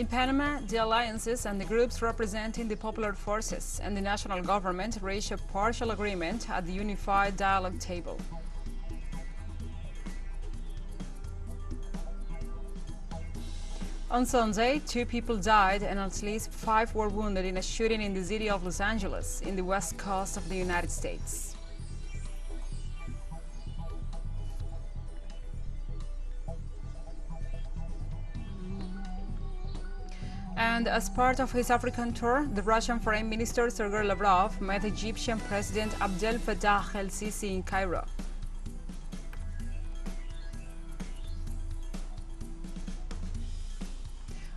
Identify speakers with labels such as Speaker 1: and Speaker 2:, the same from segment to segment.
Speaker 1: In Panama, the alliances and the groups representing the popular forces and the national government reached a partial agreement at the unified dialogue table. On Sunday, 2 people died and at least 5 were wounded in a shooting in the city of Los Angeles, in the west coast of the United States. And as part of his African tour, the Russian Foreign Minister Sergei Lavrov met Egyptian President Abdel Fattah el-Sisi in Cairo.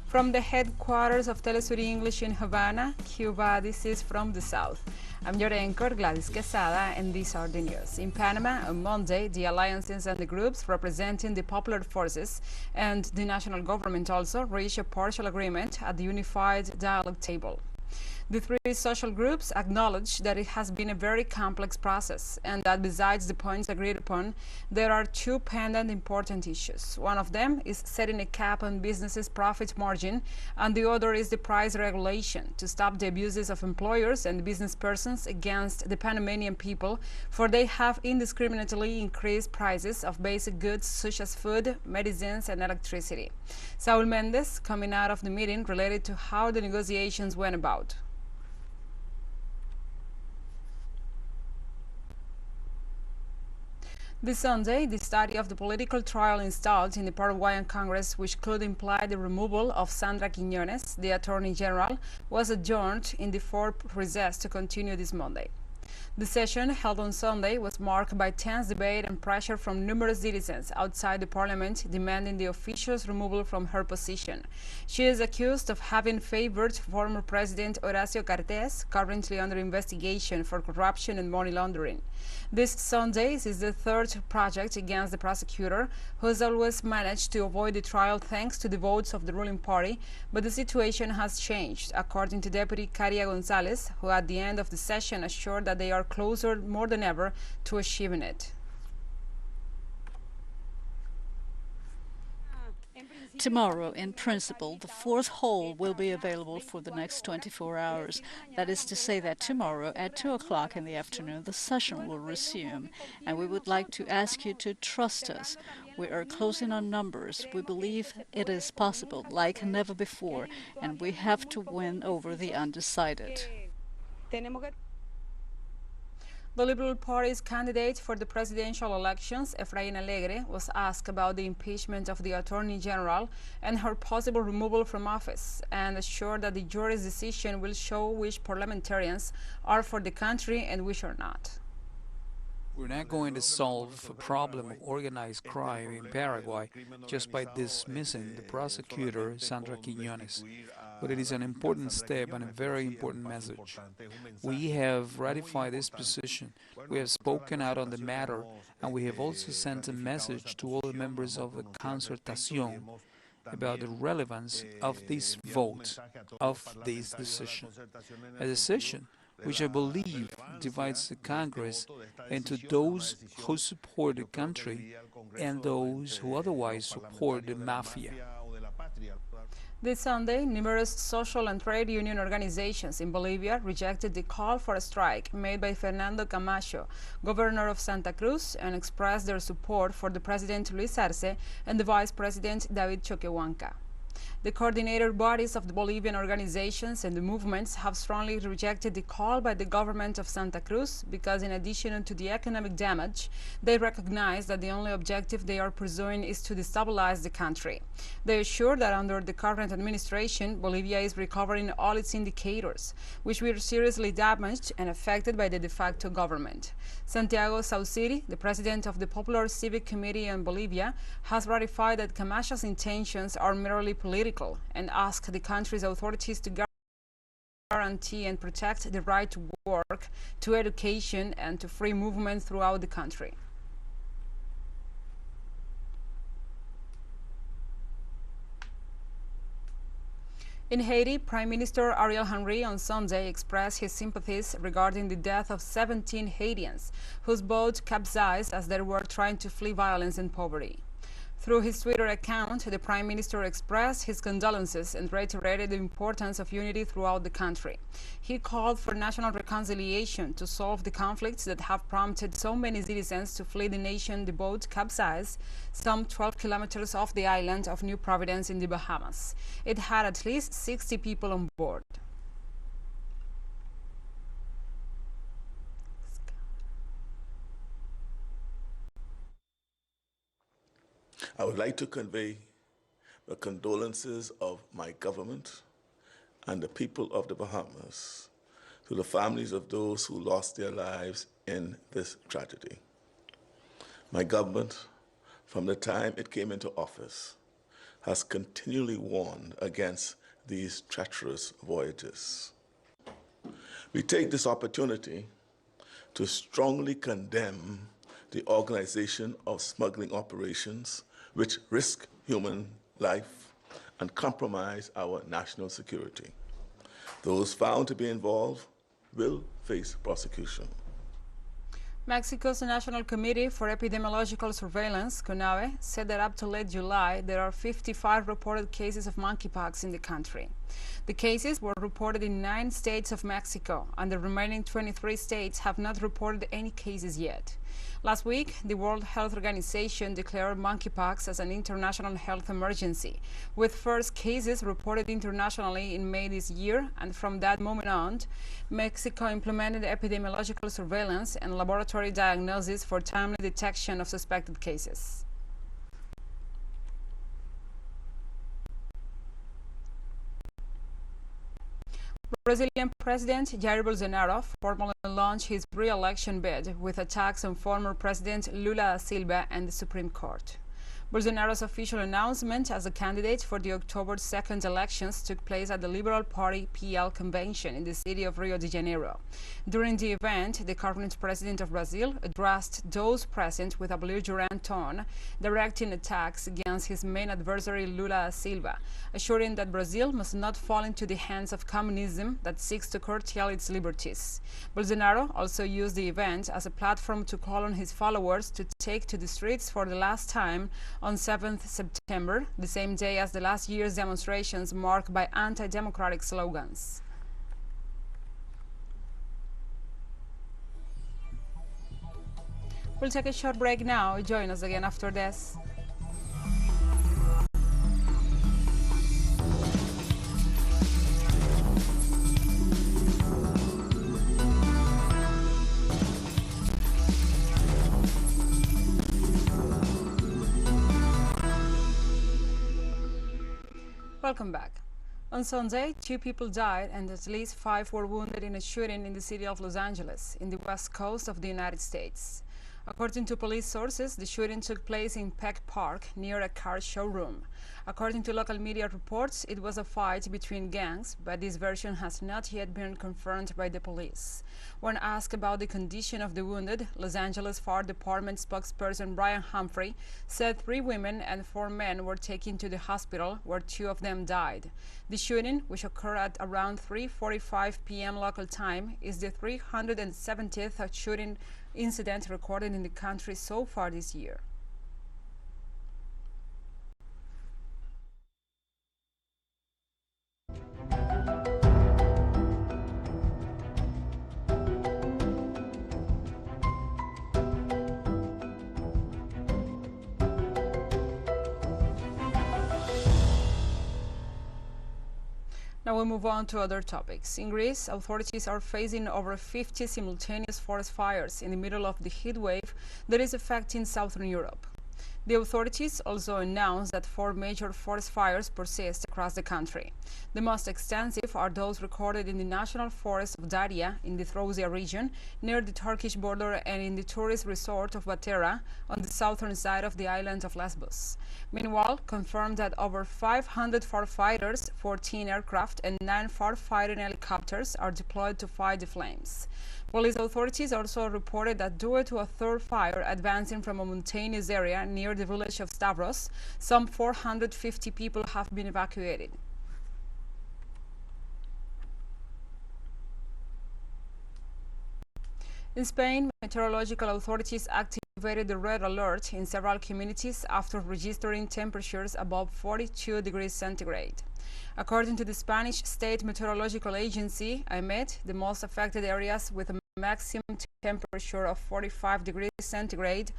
Speaker 1: From the headquarters of TeleSUR English in Havana, Cuba, this is From the South. I'm your anchor, Gladys Quesada, and these are the news. In Panama, on Monday, the alliances and the groups representing the popular forces and the national government also reached a partial agreement at the unified dialogue table. The 3 social groups acknowledge that it has been a very complex process and that besides the points agreed upon, there are 2 pending important issues. One of them is setting a cap on businesses' profit margin, and the other is the price regulation to stop the abuses of employers and business persons against the Panamanian people, for they have indiscriminately increased prices of basic goods such as food, medicines, and electricity. Saul Mendez coming out of the meeting related to how the negotiations went about. This Sunday, the study of the political trial installed in the Paraguayan Congress, which could imply the removal of Sandra Quiñones, the Attorney General, was adjourned in the 4th recess to continue this Monday. The session, held on Sunday, was marked by tense debate and pressure from numerous citizens outside the parliament demanding the official's removal from her position. She is accused of having favored former President Horacio Cartes, currently under investigation for corruption and money laundering. This Sunday is the 3rd project against the prosecutor, who has always managed to avoid the trial thanks to the votes of the ruling party, but the situation has changed, according to Deputy Caria Gonzalez, who at the end of the session assured that they are closer more than ever to achieving it.
Speaker 2: Tomorrow, in principle, the 4th hall will be available for the next 24 hours. That is to say that tomorrow at 2 o'clock in the afternoon, the session will resume. And we would like to ask you to trust us. We are closing on numbers. We believe it is possible, like never before, and we have to win over the undecided.
Speaker 1: The Liberal Party's candidate for the presidential elections, Efraín Alegre, was asked about the impeachment of the Attorney General and her possible removal from office, and assured that the jury's decision will show which parliamentarians are for the country and which are not.
Speaker 3: We're not going to solve a problem of organized crime in Paraguay just by dismissing the prosecutor, Sandra Quiñones. But it is an important step and a very important message. We have ratified this position, we have spoken out on the matter, and we have also sent a message to all the members of the Concertación about the relevance of this vote, of this decision. A decision which I believe divides the Congress into those who support the country and those who otherwise support the mafia.
Speaker 1: This Sunday, numerous social and trade union organizations in Bolivia rejected the call for a strike made by Fernando Camacho, governor of Santa Cruz, and expressed their support for the President Luis Arce and the Vice President David Choquehuanca. The coordinator bodies of the Bolivian organizations and the movements have strongly rejected the call by the government of Santa Cruz because, in addition to the economic damage, they recognize that the only objective they are pursuing is to destabilize the country. They assure that under the current administration, Bolivia is recovering all its indicators, which were seriously damaged and affected by the de facto government. Santiago Sauciri, the president of the Popular Civic Committee in Bolivia, has ratified that Camacho's intentions are merely political and asked the country's authorities to guarantee and protect the right to work, to education, and to free movement throughout the country. In Haiti, Prime Minister Ariel Henry on Sunday expressed his sympathies regarding the death of 17 Haitians whose boat capsized as they were trying to flee violence and poverty. Through his Twitter account, the Prime Minister expressed his condolences and reiterated the importance of unity throughout the country. He called for national reconciliation to solve the conflicts that have prompted so many citizens to flee the nation. The boat capsized some 12 kilometers off the island of New Providence in the Bahamas. It had at least 60 people on board.
Speaker 4: I would like to convey the condolences of my government and the people of the Bahamas to the families of those who lost their lives in this tragedy. My government, from the time it came into office, has continually warned against these treacherous voyages. We take this opportunity to strongly condemn the organization of smuggling operations which risk human life and compromise our national security. Those found to be involved will face prosecution.
Speaker 1: Mexico's National Committee for Epidemiological Surveillance, CONAVE, said that up to late July, there are 55 reported cases of monkeypox in the country. The cases were reported in 9 states of Mexico, and the remaining 23 states have not reported any cases yet. Last week, the World Health Organization declared monkeypox as an international health emergency, with first cases reported internationally in May this year, and from that moment on, Mexico implemented epidemiological surveillance and laboratory diagnosis for timely detection of suspected cases. Brazilian President Jair Bolsonaro formally launched his re-election bid with attacks on former President Lula da Silva and the Supreme Court. Bolsonaro's official announcement as a candidate for the October 2nd elections took place at the Liberal Party PL convention in the city of Rio de Janeiro. During the event, the current president of Brazil addressed those present with a belligerent tone, directing attacks against his main adversary Lula da Silva, assuring that Brazil must not fall into the hands of communism that seeks to curtail its liberties. Bolsonaro also used the event as a platform to call on his followers to take to the streets for the last time on 7th September, the same day as the last year's demonstrations marked by anti-democratic slogans. We'll take a short break now. Join us again after this. Welcome back. On Sunday, 2 people died and at least 5 were wounded in a shooting in the city of Los Angeles, in the west coast of the United States. According to police sources, the shooting took place in Peck Park, near a car showroom. According to local media reports, it was a fight between gangs, but this version has not yet been confirmed by the police. When asked about the condition of the wounded, Los Angeles Fire Department spokesperson Brian Humphrey said 3 women and 4 men were taken to the hospital, where 2 of them died. The shooting, which occurred at around 3:45 p.m. local time, is the 370th shooting incident recorded in the country so far this year. Now we move on to other topics. In Greece, authorities are facing over 50 simultaneous forest fires in the middle of the heat wave that is affecting southern Europe. The authorities also announced that 4 major forest fires persist across the country. The most extensive are those recorded in the National Forest of Daria in the Thracia region, near the Turkish border, and in the tourist resort of Vatera on the southern side of the island of Lesbos. Meanwhile, confirmed that over 500 firefighters, 14 aircraft, and 9 firefighting helicopters are deployed to fight the flames. Police authorities also reported that due to a third fire advancing from a mountainous area near the village of Stavros, some 450 people have been evacuated. In Spain, meteorological authorities activated the red alert in several communities after registering temperatures above 42 degrees centigrade. According to the Spanish State Meteorological Agency, AEMET, the most affected areas with a maximum temperature of 45 degrees centigrade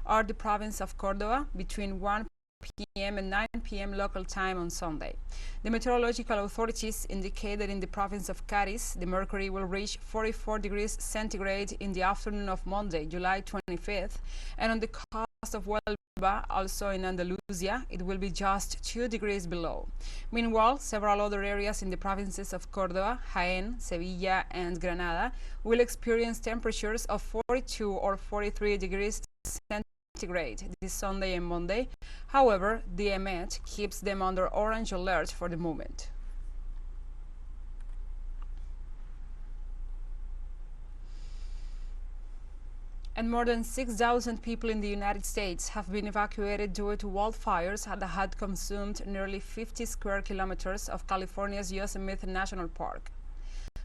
Speaker 1: are the province of Córdoba between 1 p.m. and 9 p.m. local time on Sunday. The meteorological authorities indicate that in the province of Cádiz, the mercury will reach 44 degrees centigrade in the afternoon of Monday, July 25th, and on the coast of Huelva, also in Andalusia, it will be just 2 degrees below. Meanwhile, several other areas in the provinces of Córdoba, Jaén, Sevilla, and Granada will experience temperatures of 42 or 43 degrees centigrade this Sunday and Monday. However, the EMET keeps them under orange alert for the moment. And more than 6,000 people in the United States have been evacuated due to wildfires that had consumed nearly 50 square kilometers of California's Yosemite National Park.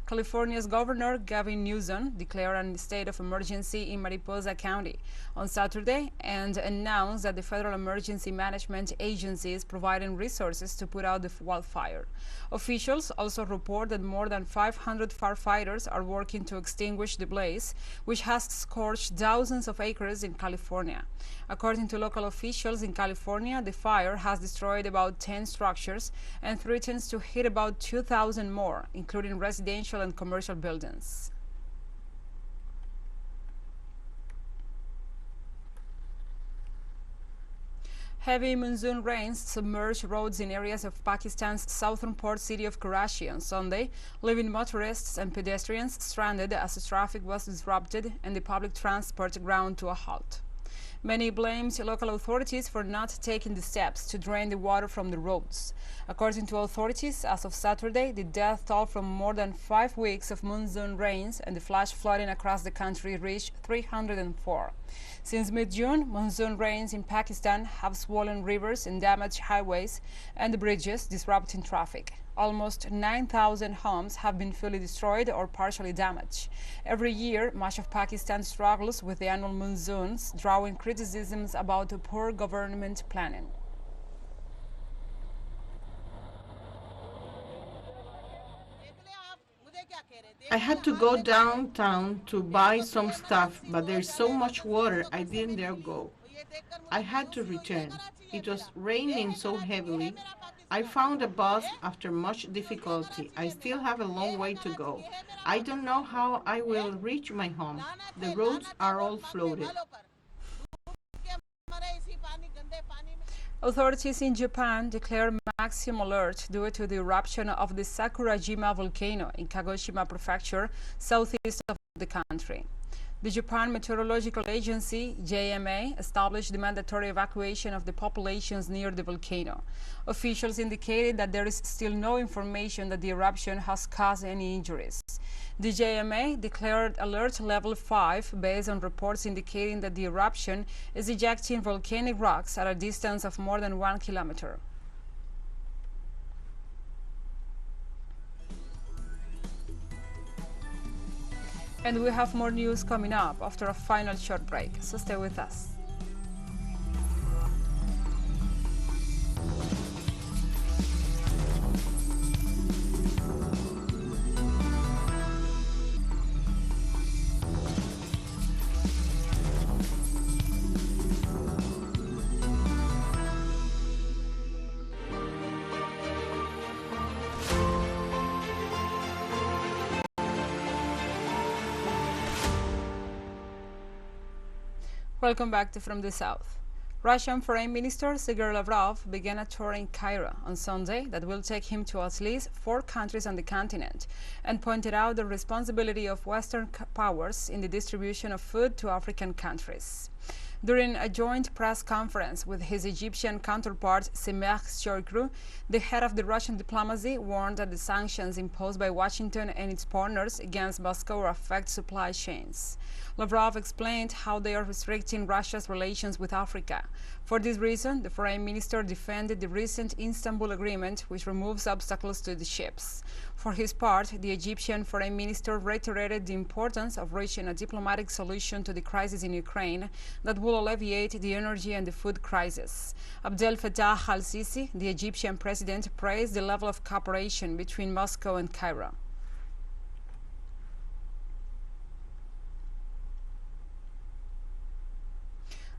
Speaker 1: California's Governor Gavin Newsom declared a state of emergency in Mariposa County on Saturday and announced that the Federal Emergency Management Agency is providing resources to put out the wildfire. Officials also report that more than 500 firefighters are working to extinguish the blaze, which has scorched thousands of acres in California. According to local officials in California, the fire has destroyed about 10 structures and threatens to hit about 2,000 more, including residential and commercial buildings. Heavy monsoon rains submerged roads in areas of Pakistan's southern port city of Karachi on Sunday, leaving motorists and pedestrians stranded as traffic was disrupted and the public transport ground to a halt. Many blamed local authorities for not taking the steps to drain the water from the roads. According to authorities, as of Saturday, the death toll from more than 5 weeks of monsoon rains and the flash flooding across the country reached 304. Since mid-June, monsoon rains in Pakistan have swollen rivers and damaged highways and bridges, disrupting traffic. Almost 9,000 homes have been fully destroyed or partially damaged. Every year, much of Pakistan struggles with the annual monsoons, drawing criticisms about poor government planning.
Speaker 5: I had to go downtown to buy some stuff, but there's so much water I didn't dare go. I had to return. It was raining so heavily. I found a bus after much difficulty. I still have a long way to go. I don't know how I will reach my home. The roads are all flooded.
Speaker 1: Authorities in Japan declared maximum alert due to the eruption of the Sakurajima volcano in Kagoshima Prefecture, southeast of the country. The Japan Meteorological Agency, JMA, established the mandatory evacuation of the populations near the volcano. Officials indicated that there is still no information that the eruption has caused any injuries. The JMA declared alert level 5 based on reports indicating that the eruption is ejecting volcanic rocks at a distance of more than 1 kilometer. And we have more news coming up after a final short break, so stay with us. Welcome back to From the South. Russian Foreign Minister Sergei Lavrov began a tour in Cairo on Sunday that will take him to at least 4 countries on the continent and pointed out the responsibility of Western powers in the distribution of food to African countries. During a joint press conference with his Egyptian counterpart Semeh Shoikru, the head of the Russian diplomacy warned that the sanctions imposed by Washington and its partners against Moscow will affect supply chains. Lavrov explained how they are restricting Russia's relations with Africa. For this reason, the foreign minister defended the recent Istanbul agreement, which removes obstacles to the ships. For his part, the Egyptian foreign minister reiterated the importance of reaching a diplomatic solution to the crisis in Ukraine that will alleviate the energy and the food crisis. Abdel Fattah al-Sisi, the Egyptian president, praised the level of cooperation between Moscow and Cairo.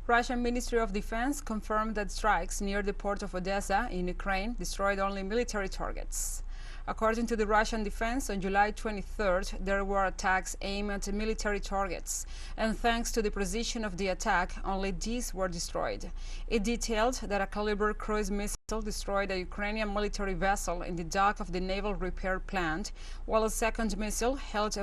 Speaker 1: Russian Ministry of Defense confirmed that strikes near the port of Odessa in Ukraine destroyed only military targets. According to the Russian defense, on July 23rd, there were attacks aimed at military targets, and thanks to the precision of the attack, only these were destroyed. It detailed that a caliber cruise missile destroyed a Ukrainian military vessel in the dock of the naval repair plant, while a second missile hit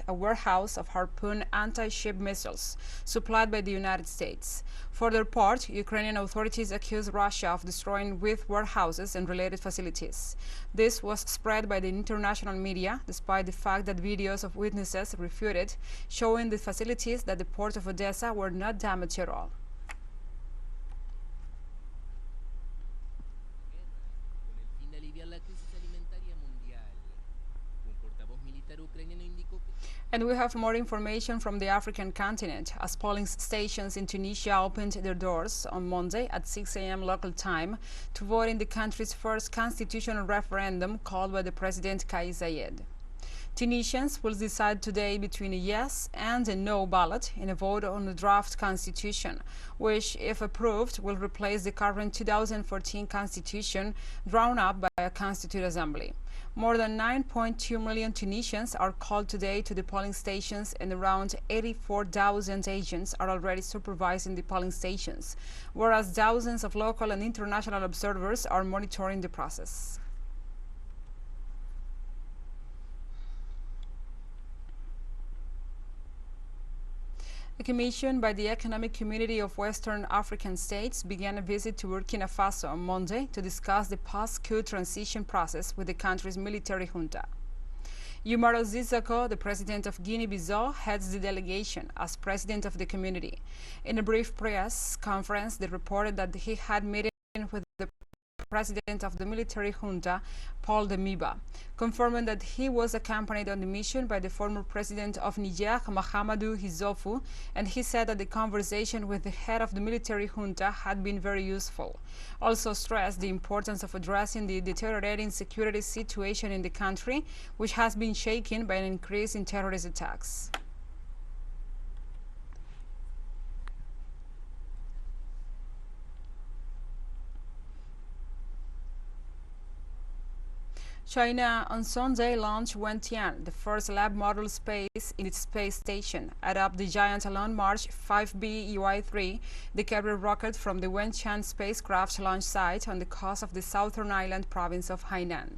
Speaker 1: a warehouse of Harpoon anti-ship missiles supplied by the United States. For their part, Ukrainian authorities accused Russia of destroying with warehouses and related facilities. This was spread by the international media, despite the fact that videos of witnesses refuted, showing the facilities that the port of Odessa were not damaged at all. And we have more information from the African continent, as polling stations in Tunisia opened their doors on Monday at 6 a.m. local time to vote in the country's first constitutional referendum called by the President Kais Saied. Tunisians will decide today between a yes and a no ballot in a vote on the draft constitution, which, if approved, will replace the current 2014 constitution drawn up by a constituent assembly. More than 9.2 million Tunisians are called today to the polling stations, and around 84,000 agents are already supervising the polling stations, whereas thousands of local and international observers are monitoring the process. A commission by the Economic Community of Western African States began a visit to Burkina Faso on Monday to discuss the post-coup transition process with the country's military junta. Umaro Sissoco, the president of Guinea-Bissau, heads the delegation as president of the community. In a brief press conference, they reported that he had meeting with the president of the military junta, Paul Demiba, confirming that he was accompanied on the mission by the former president of Niger, Mahamadou Issoufou, and he said that the conversation with the head of the military junta had been very useful. Also stressed the importance of addressing the deteriorating security situation in the country, which has been shaken by an increase in terrorist attacks. China on Sunday launched Wentian, the first lab model space in its space station, atop the giant Long March 5B EY-3, the carrier rocket from the Wentian spacecraft launch site on the coast of the southern island province of Hainan.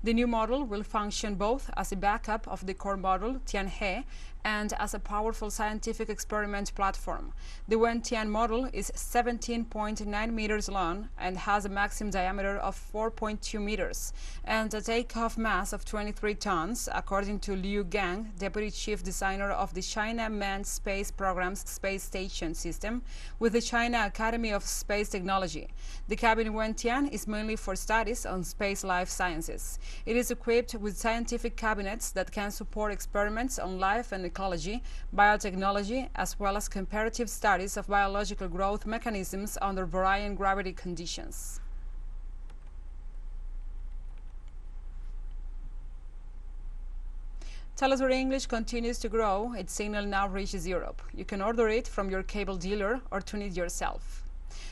Speaker 1: The new model will function both as a backup of the core model Tianhe and as a powerful scientific experiment platform. The Wentian model is 17.9 meters long and has a maximum diameter of 4.2 meters and a takeoff mass of 23 tons, according to Liu Gang, deputy chief designer of the China Manned Space Program's space station system with the China Academy of Space Technology. The cabin Wentian is mainly for studies on space life sciences. It is equipped with scientific cabinets that can support experiments on life and ecology, biotechnology, as well as comparative studies of biological growth mechanisms under varying gravity conditions. TeleSUR English continues to grow. Its signal now reaches Europe. You can order it from your cable dealer or tune it yourself.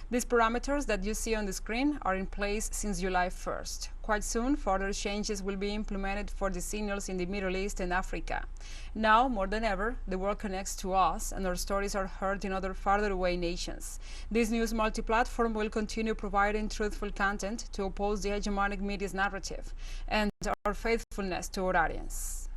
Speaker 1: These parameters that you see on the screen are in place since July 1st. Quite soon, further changes will be implemented for the signals in the Middle East and Africa. Now, more than ever, the world connects to us and our stories are heard in other farther away nations. This news multi-platform will continue providing truthful content to oppose the hegemonic media's narrative and our faithfulness to our audience.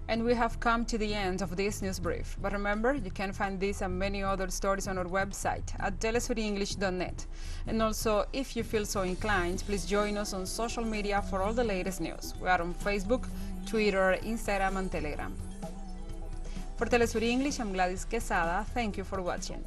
Speaker 1: And we have come to the end of this news brief. But remember, you can find this and many other stories on our website at telesurenglish.net. And also, if you feel so inclined, please join us on social media for all the latest news. We are on Facebook, Twitter, Instagram, and Telegram. For TeleSUR English, I'm Gladys Quesada. Thank you for watching.